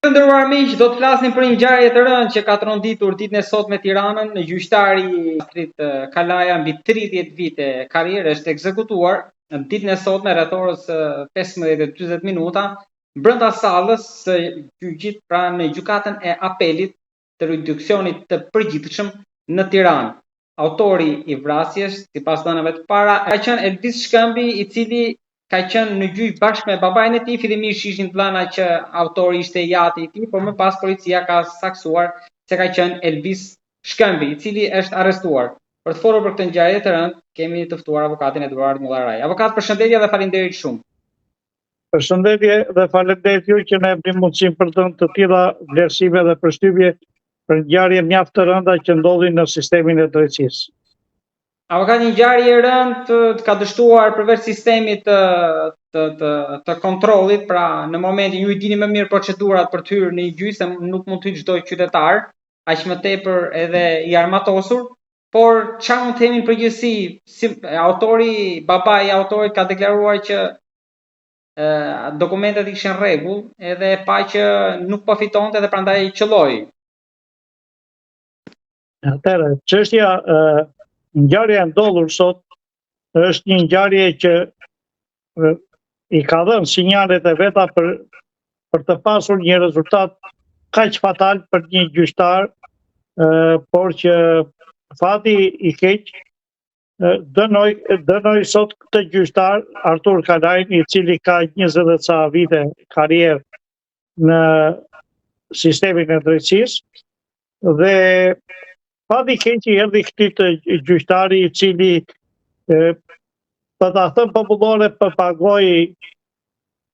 Të nderuar miq, do të flasim për një ngjarje të rëndë që ka tronditur ditën e sotme Tiranën. Gjyqtari Astrid Kalaja, mbi 30 vite karrierë, është ekzekutuar në ditën e sotme rreth orës 15:40 minuta brenda sallës së gjyqit, pra në gjykatën e apelit të reduksionit të përgjithshëm në Tiranë. Autori i vrasjes, sipas dhënave të para, ka qenë Elvis Shkëmbi, i cili ka qenë në gjyq bashkë me babain e tij. Fillimisht ishin të dhëna që autori ishte jati i tij, por më pas policia ka saksuar se ka qenë Elvis Shkëmbi, i cili është arrestuar. Për të folur për këtë ngjarje të rëndë, kemi të ftuar avokatin Eduard Mullaraj. Avokat, përshëndetje dhe faleminderit shumë. Përshëndetje dhe faleminderit ju që na jepni mundësinë për të tilla vlerësime dhe përshtypje për ngjarje mjaft të rënda që ndodhin në sistemin e drejtësisë. Avokat, një ngjarje e rëndë ka dështuar përveç sistemit të kontrollit, pra në momentin ju i dini më mirë procedurat për të hyrë në një gjyq, se nuk mund të hyjë çdo qytetar, aq më tepër edhe i armatosur, por çfarë mund të themi në përgjithësi, si babai i autorit ka deklaruar që dokumentet ishin në rregull, edhe e pa që nuk po fitonte dhe prandaj qelloi. Atëherë, çështja ngjarja e ndodhur sot është një ngjarje që i ka dhënë sinjalet e veta për të pasur një rezultat kaq fatal për një gjyqtar, por që fati i keq dënoi sot këtë gjyqtar Artur Kalajin, i cili ka 20 dhe ca vite karrierë në sistemin e drejtësisë, dhe fati i keq i erdhi këtij gjyqtari, i cili për ta thënë popullore përpagoi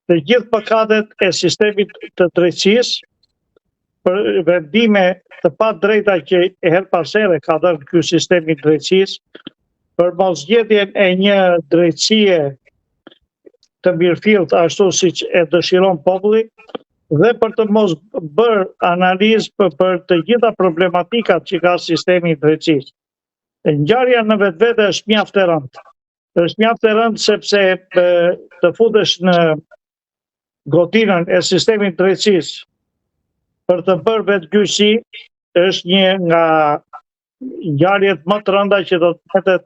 të gjithë mëkatet e sistemit të drejtësisë për vendime të padrejta që her pas here ka dhënë ky sistem i drejtësisë, për mosgjetjen e një drejtësie të mirëfillt ashtu siç e dëshiron populli, dhe për të mos bërë analizë për të gjitha problematikat që ka sistemi i drejtësisë. Ngjarja në vetvete është mjaft e rëndë. Është mjaft e rëndë sepse të futesh në gotinën e sistemit të drejtësisë për të bërë vetgjyqësi është një nga ngjarjet më të rënda që do të ketë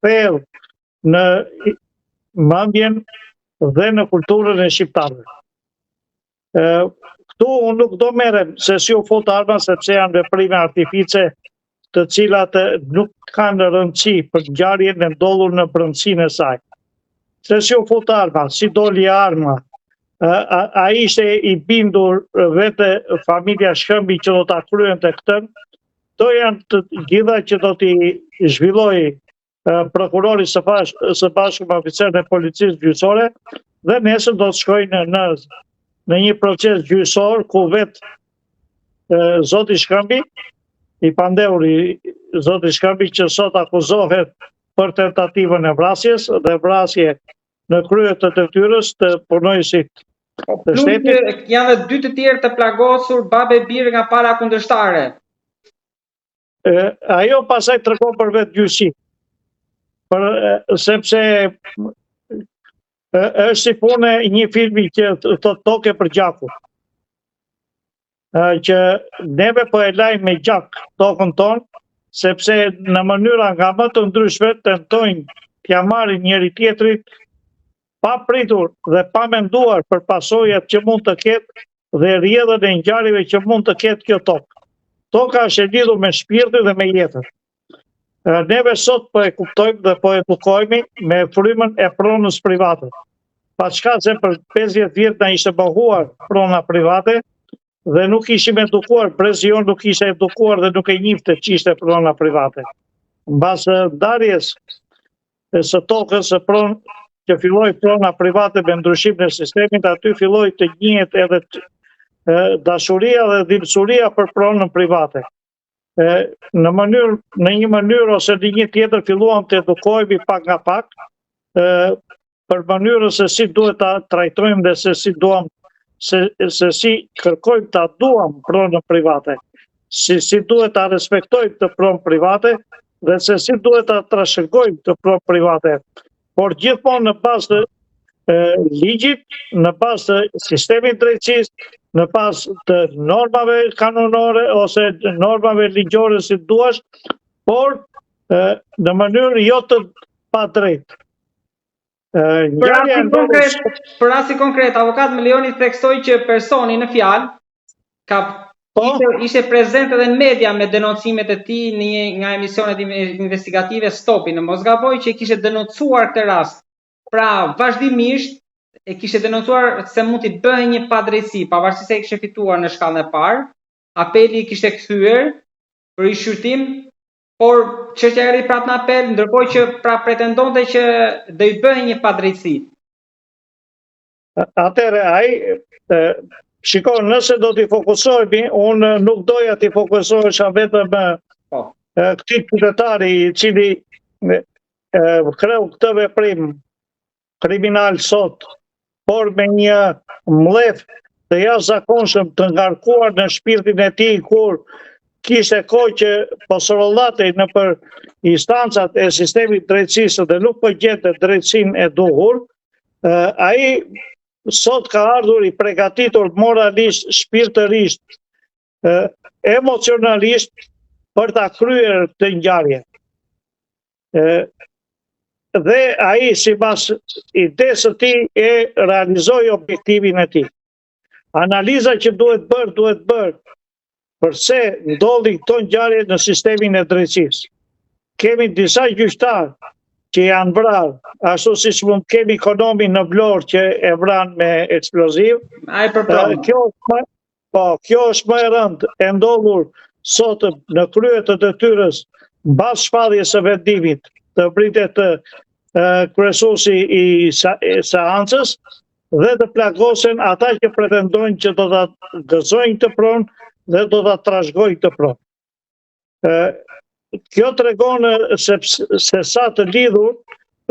thellë në mendjen dhe në kulturën e shqiptarëve. Këtu unë nuk do merrem se si u fut arma, sepse janë veprime artifice të cilat nuk kanë rëndësi për ngjarjen e ndodhur në brendësinë e saj. Se si u fut arma, si doli arma, a ishte i bindur vetë familja Shkëmbi që do ta kryente këtë, to janë të gjitha që do t'i zhvillojë prokurori së bashku me oficerin e policisë gjyqësore, dhe nesër do të shkojnë në një proces gjyqësor ku vetë zoti Shkëmbi, i pandehur zoti Shkëmbi, që sot akuzohet për tentativën e vrasjes dhe vrasje në krye të detyrës të punojësit të shtetit. Janë dhe 2 të tjerë të plagosur, babe birë nga pala kundërshtare. Ajo pasaj tregon për vetë gjyqësi, sepse është si punë një filmi që të toke për gjakun, që neve po e lajmë me gjak tokën tonë, sepse në mënyra nga më të ndryshme tentojnë t'ja marrin njëri tjetrit pa pritur dhe pa menduar për pasojat që mund të ketë dhe rrjedhën e ngjarjeve që mund të ketë kjo tokë. Toka është e lidhur me shpirtin dhe me jetën. Neve sot po e kuptojmë dhe po edukojmë me frymën e pronës private. Pa çka se për 50 vjet na ishte mohuar prona private dhe nuk ishim edukuar, brezi jon nuk ishte edukuar dhe nuk e njihte ç'ishte prona private. Mbas ndarjes së tokës së pronë, që filloi prona private me ndryshimin e sistemit, aty filloi të njihet edhe dashuria dhe dhimbësuria për pronën private. Në një mënyrë ose në një tjetër filluam të edukohemi pak nga pak për mënyrën se si duhet ta trajtojmë dhe se si kërkojmë ta duam pronën private, si duhet ta respektojmë të pronë private dhe se si duhet ta trashëgojmë të pronë private. Por gjithmonë në bazë ligjit, në pas të sistemit drejtësisë, në pas të normave kanonore ose normave ligjore si duash, por në mënyrë jo të padrejtë. Për rasti konkret, avokat më lejoni të theksoj që personi në fjalë ishte prezent edhe në media me denoncimet e tij në nga emisionet investigative Stopi në Mosgaboj, që kishte denoncuar këtë rast. Pra vazhdimisht e kishte denoncuar se mund të bëhej një padrejtësi, pavarësisht se e kishte fituar në shkallën e parë, apeli kishte kthyer për rishqyrtim, por çështja erdhi prapë në apel, ndërkohë që pra pretendonte që do i bëhej një padrejtësi. Atëherë ai shiko, nëse do t'i fokusohemi, unë nuk doja t'i fokusohesha vetëm këtij qytetari i cili kreu këtë veprim kriminal sot, por me një mlef të jashtëzakonshëm të ngarkuar në shpirtin e tij, kur kishte kohë që po sorollate në për instancat e sistemit drejtësisë dhe nuk po gjente drejtësinë e duhur, ai sot ka ardhur i përgatitur moralisht, shpirtërisht, emocionalisht për ta kryer të ngjarje. Dhe ai sipas idesë së tij e realizoi objektivin e tij. Analiza që duhet bërë përse ndodhin këto ngjarje në sistemin e drejtësisë. Kemi disa gjyqtarë që janë vrarë, ashtu siç mund kemi Konomin në Vlorë që e vran me eksploziv. Kjo është më e rëndë, e ndodhur sot në krye të detyrës mbas shpalljes së vendimit të pritet kryesuesi i seancës dhe të plagosen ata që pretendojnë që do ta gëzojnë të pronë dhe do ta trashëgojnë të pronë. Kjo tregon se sa të lidhur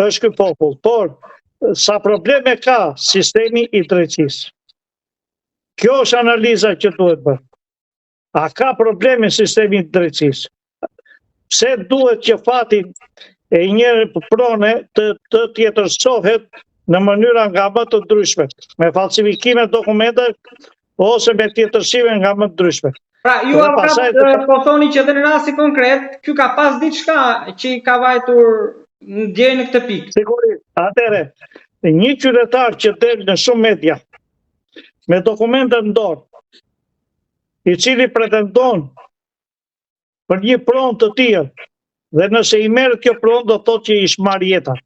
është ky popull, por sa probleme ka sistemi i drejtësisë. Kjo është analiza që duhet bërë. A ka probleme sistemi i drejtësisë? Pse duhet që fatin e një prone të tjetërsohet në mënyra nga më të ndryshme, me falsifikime dokumente ose me tjetërsime nga më të ndryshme. Pra, ju avokat po thoni që edhe në rasti konkret, ky ka pas diçka që i ka vajtur deri në këtë pikë. Sigurisht. Atëherë, një qytetar që del në shumë media me dokumente në dorë, i cili pretendon për një pronë të tillë, dhe nëse i merret kjo pronë do thotë që i shmar jetën.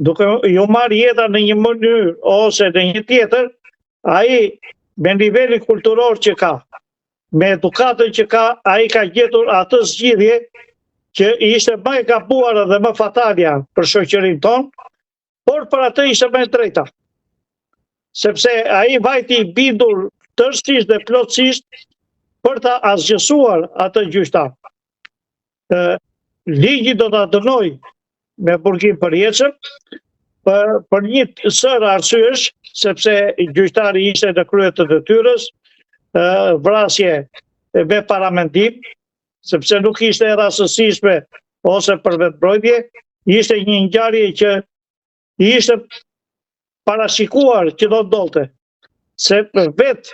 Duke ju marr jetën në një mënyrë ose në një tjetër, ai me nivelin kulturor që ka, me edukatën që ka, ai ka gjetur atë zgjidhje që ishte më e gabuar dhe më fatalja për shoqërinë tonë, por për atë ishte më e drejta. Sepse ai vajti i bindur tërësisht dhe plotësisht për ta asgjësuar atë gjyqtar. Ligji do ta dënoi me burgim përjetshëm për një sër arsyesh, sepse gjyqtari ishte në krye të detyrës, vrasje me paramendim, sepse nuk ishte e rastësishme ose për vetëmbrojtje, ishte një ngjarje që ishte parashikuar që do ndodhte. Se vetë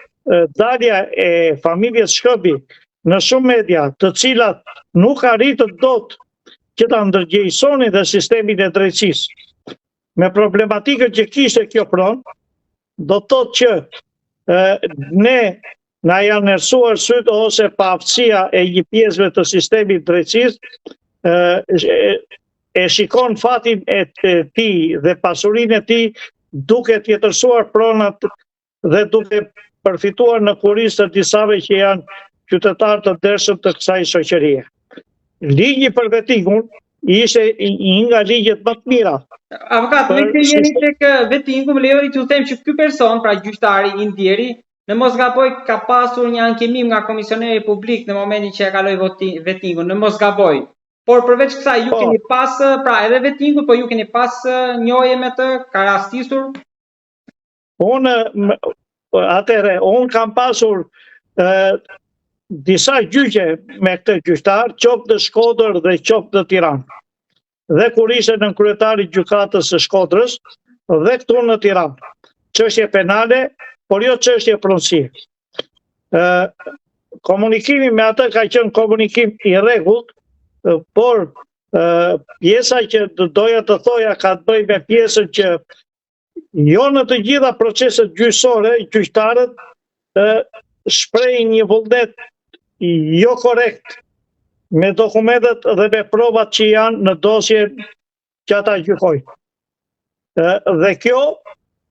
dalja e familjes Shkëmbi në shumë media, të cilat nuk arritën dot që ta ndërgjegjësonin dhe sistemin e drejtësisë me problematikën që kishte kjo pronë, do të thotë që ne na janë errësuar syt ose paaftësia e një pjesëve të sistemit drejtësisë e shikon fatin e tij dhe pasurinë e tij duke tjetërsuar pronat dhe duke përfituar në kurrizë të disave që janë qytetarë të ndershëm të kësaj shoqërie. Ligji për vettingun ishte një nga ligjet më të mira. Avokat, ne jemi tek vettingu, më lejoni t'ju them që ky person, pra gjyqtari i ndjeri, në mos gaboj ka pasur një ankimim nga komisioneri publik në momentin që e kaloi vettingun, në mos gaboj. Por përveç kësaj ju keni pas, pra edhe vettingu, po ju keni pas njohje me të, ka rastisur? Unë kam pasur disa gjyqe me këtë gjyqtar, qoftë në Shkodër dhe qoftë në Tiranë. Dhe kur ishte nën kryetari gjykatës së Shkodrës, dhe këtu në Tiranë. Çështje penale, por jo çështje pronësie. Komunikimi me atë ka qenë komunikim i rregullt, por pjesa që doja të thoja ka të bëjë me pjesën që jo në të gjitha proceset gjyqësore, gjyqtarët shprehin një vullnet jo korrekt me dokumentet dhe me provat që janë në dosje që ata gjykojnë. Dhe kjo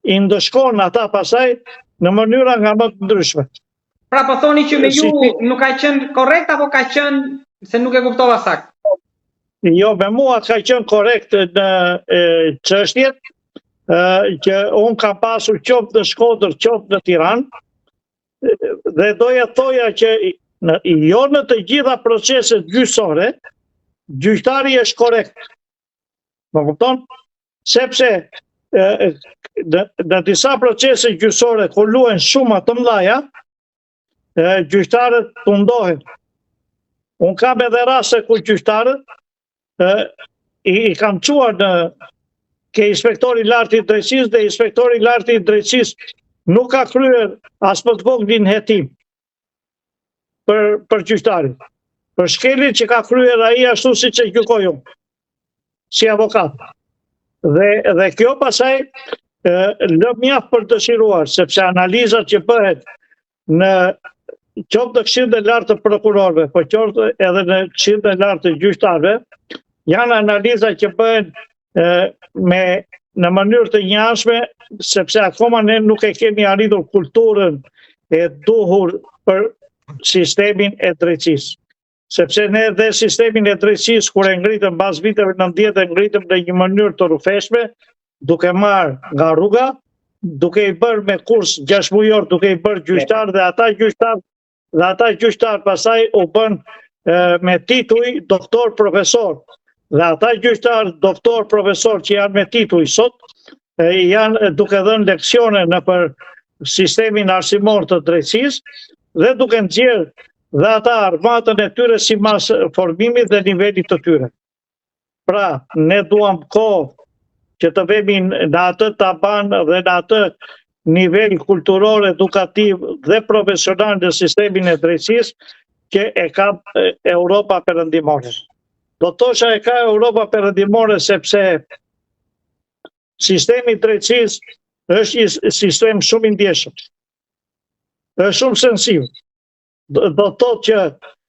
i ndëshkon ata pasaj në mënyra nga më të ndryshme. Pra po thoni që me ju nuk ka qenë korrekt apo ka qenë se nuk e kuptova saktë? Jo, me mua ka qenë korrekt në çështjet që unë kam pasur qoftë në Shkodër, qoftë në Tiranë, dhe doja thoja që jo në të gjitha proceset gjyqësore, gjyqtari është korrekt. Më kupton? Sepse në disa procese gjyqësore ku luhen shuma të mëdha, gjyqtarët tundohen. Unë kam edhe raste ku gjyqtarët i kam çuar ke inspektori i lartë i drejtësisë dhe inspektori i lartë i drejtësisë nuk ka kryer as më të voglin hetim për gjyqtarin. Për shkelin që ka kryer ai ashtu siç e gjykoj unë, si avokat. Dhe kjo pasaj lë mjaft për dëshiruar, sepse analizat që bëhet në qoftë në Këshillin e Lartë të Prokurorëve, po qoftë edhe në Këshillin e Lartë të Gjyqtarëve, janë analiza që bëhen në mënyrë të njashme, sepse akoma ne nuk e kemi arritur kulturën e duhur për sistemin e drejtësisë. Sepse ne dhe sistemin e drejtësisë, kur e ngritëm pas viteve 90, e ngritëm në një mënyrë të rrufeshme, duke marrë nga rruga, duke i bërë me kurs 6 mujor, duke i bërë gjyqtar, dhe ata gjyqtar pasaj u bën me tituj doktor profesor. Dhe ata gjyqtar doktor profesor që janë me tituj sot, janë duke dhënë leksione në për sistemin arsimor të drejtësisë dhe duke nxjerrë dhe ata armatën e tyre si mas formimit dhe nivelit të tyre. Pra, ne duam kohë që të vemi në atë taban dhe në atë nivel kulturor, edukativ dhe profesional në sistemin e drejtësisë që e ka Europa perëndimore. Do të thosha e ka Europa perëndimore sepse sistemi i drejtësisë është një sistem shumë i ndjeshëm. Është shumë sensiv. Do të thotë që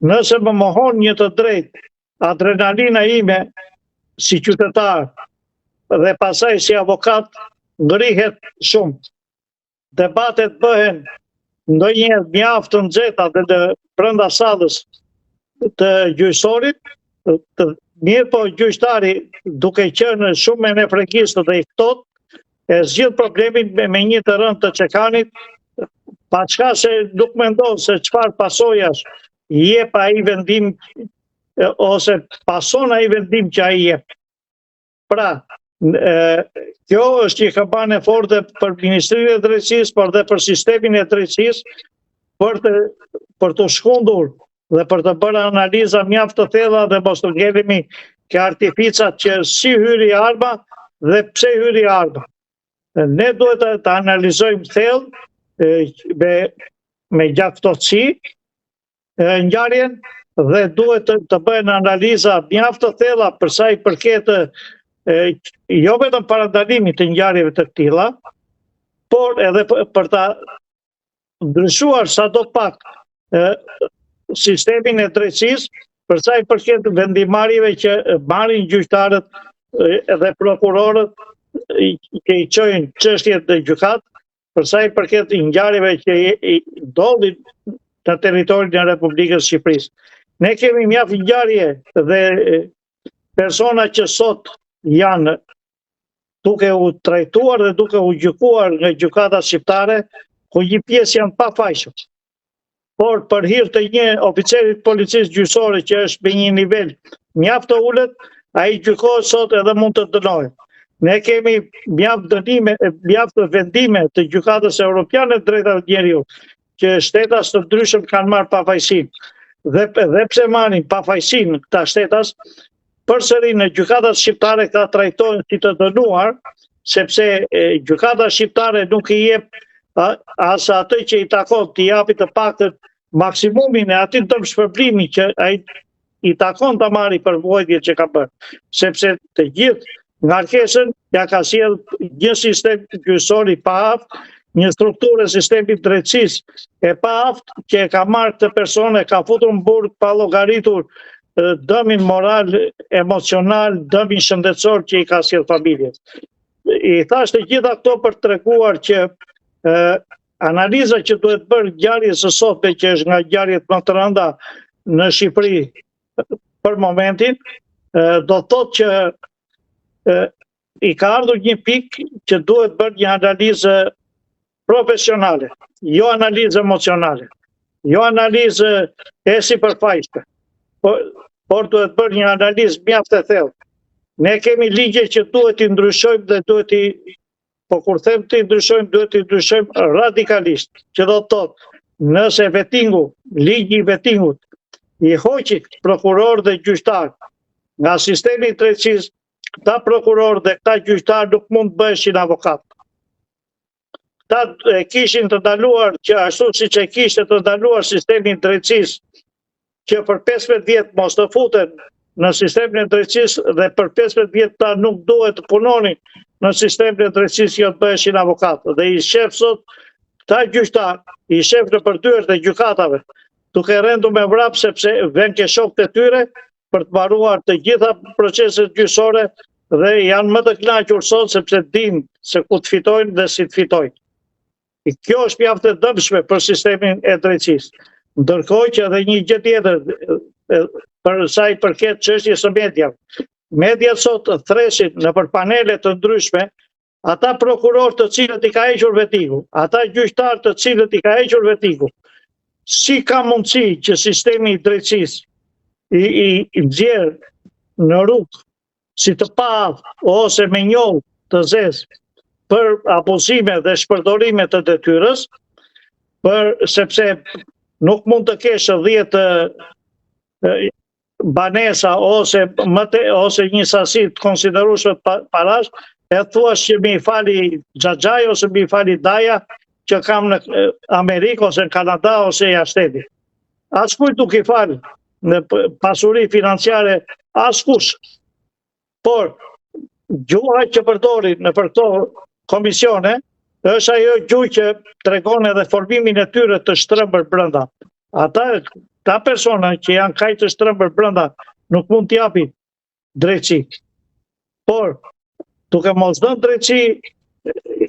nëse më mohon një të drejtë, adrenalina ime si qytetar dhe pasaj si avokat ngrihet shumë. Debatet bëhen ndonjëherë mjaft të nxehta dhe në brenda sallës të gjyqësorit, mirë po gjyqtari duke qenë shumë me nefrekistë dhe i ftohtë, e zgjidh problemin me një të rënd të çekanit, pa çka se nuk mendon se çfarë pasojash jep ai vendim ose pason ai vendim që ai jep. Pra, kjo është një kampanë e fortë për Ministrinë e Drejtësisë, por dhe për sistemin e drejtësisë, për të shkundur dhe për të bërë analiza mjaft të thella dhe mos të ngelemi ke artificat që si hyri arma dhe pse hyri arma. Ne duhet të analizojmë thellë me gjaftësi ngjarjen dhe duhet të bëhen analiza mjaft të thella për sa i përket jo vetëm parandalimit të ngjarjeve të tilla, por edhe për ta ndryshuar sadopak sistemin e drejtësisë për sa i përket vendimarrjeve që marrin gjyqtarët dhe prokurorët që i çojnë çështjet në gjykat, për sa i përket ngjarjeve që ndodhin në territorin e Republikës Shqipërisë. Ne kemi mjaft ngjarje dhe persona që sot janë duke u trajtuar dhe duke u gjykuar nga gjykata shqiptare, ku një pjesë janë pa fajshëm. Por për hir të një oficerit policisë gjyqësore që është me një nivel mjaft të ulët, ai gjykohet sot edhe mund të dënohet. Ne kemi mjaft vendime të gjykatës europiane të drejtave të njeriut, që shtetas të ndryshëm kanë marrë pafajësinë. Dhe pse marrin pafajësinë këta shtetas, përsëri në gjykatat shqiptare ka trajtohen si të dënuar sepse gjykata shqiptare nuk i jep as atë që i takon, t'i japi të paktën maksimumin e atij të shpërblimi që ai i takon ta marrë për vuajtjet që ka bërë, sepse të gjithë ngarkesën ja ka sjell një sistem gjyqësor i paaft, një strukturë e sistemit drejtësisë e paaft që e ka marrë këtë persone, ka futur në burg pa llogaritur dëmin moral, emocional, dëmin shëndetësor që i ka sjell familjes. I thash të gjitha këto për të treguar që analiza që duhet bërë ngjarjes së sotme, që është nga ngjarjet më të rënda në Shqipëri për momentin, do thotë që i ka ardhur një pikë që duhet bërë një analizë profesionale, jo analizë emocionale, jo analizë e sipërfaqshme, por duhet bërë një analizë mjaft e thellë. Ne kemi ligje që duhet i ndryshojmë dhe duhet i po kur them të ndryshojmë, duhet të ndryshojmë radikalisht, që do të thotë, nëse vettingu, ligji i vettingut, i hoqi prokuror dhe gjyqtar nga sistemi i drejtësisë, këta prokuror dhe këta gjyqtar nuk mund të bëheshin avokat. Këta kishin të ndaluar që ashtu siç e kishte të ndaluar sistemi i drejtësisë, që për 15 vjet mos të futen në sistemin e drejtësisë dhe për 15 vjet ta nuk duhet të punonin në sistemin e drejtësisë, jo të bëheshin avokat. Dhe i shef sot këta gjyqtar, i shef në përdyert e gjykatave, duke rendur me vrap sepse vjen ke shokët e tyre për të mbaruar të gjitha proceset gjyqësore dhe janë më të kënaqur sot sepse dinë se ku të fitojnë dhe si të fitojnë. Kjo është mjaft e dëmshme për sistemin e drejtësisë. Ndërkohë që edhe një gjë tjetër për sa i përket çështjes së mediave. Mediat sot thresin nëpër panele të ndryshme ata prokurorë të cilët i ka hequr vettingu, ata gjyqtarë të cilët i ka hequr vettingu. Si ka mundësi që sistemi i drejtësisë i nxjerr në rrugë si të paaftë ose me njohur të zezë për abuzime dhe shpërdorime të detyrës, sepse nuk mund të kesh 10 banesa ose një sasi të konsiderueshme parash, e thuash që mi fali Xhaxhaj ose mi fali Daja që kam në Amerikë ose në Kanada ose jashtëti. Askujt nuk i fal në pasuri financiare askush. Por gjuha që përdorin në për këto komisione është ajo gjuhë që tregon edhe formimin e tyre të shtrëmbër brenda. Ta persona që janë kaq të shtrëmbër brenda nuk mund t'i japin drejtësi. Por duke mos dhënë drejtësi,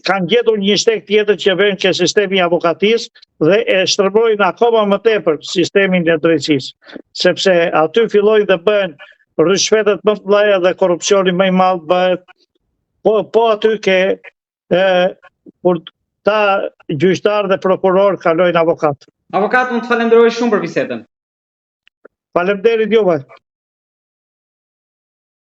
kanë gjetur një shtek tjetër që vjen që sistemi i avokatisë dhe e shtrëmbojnë akoma më tepër sistemin e drejtësisë, sepse aty fillojnë të bëhen rishfetet më të mëdha dhe korrupsioni më i madh bëhet. Po aty ke kur ta gjyqtar dhe prokuror kalojnë avokat. Avokat, unë të falenderoj shumë për bisedën. Faleminderit juve.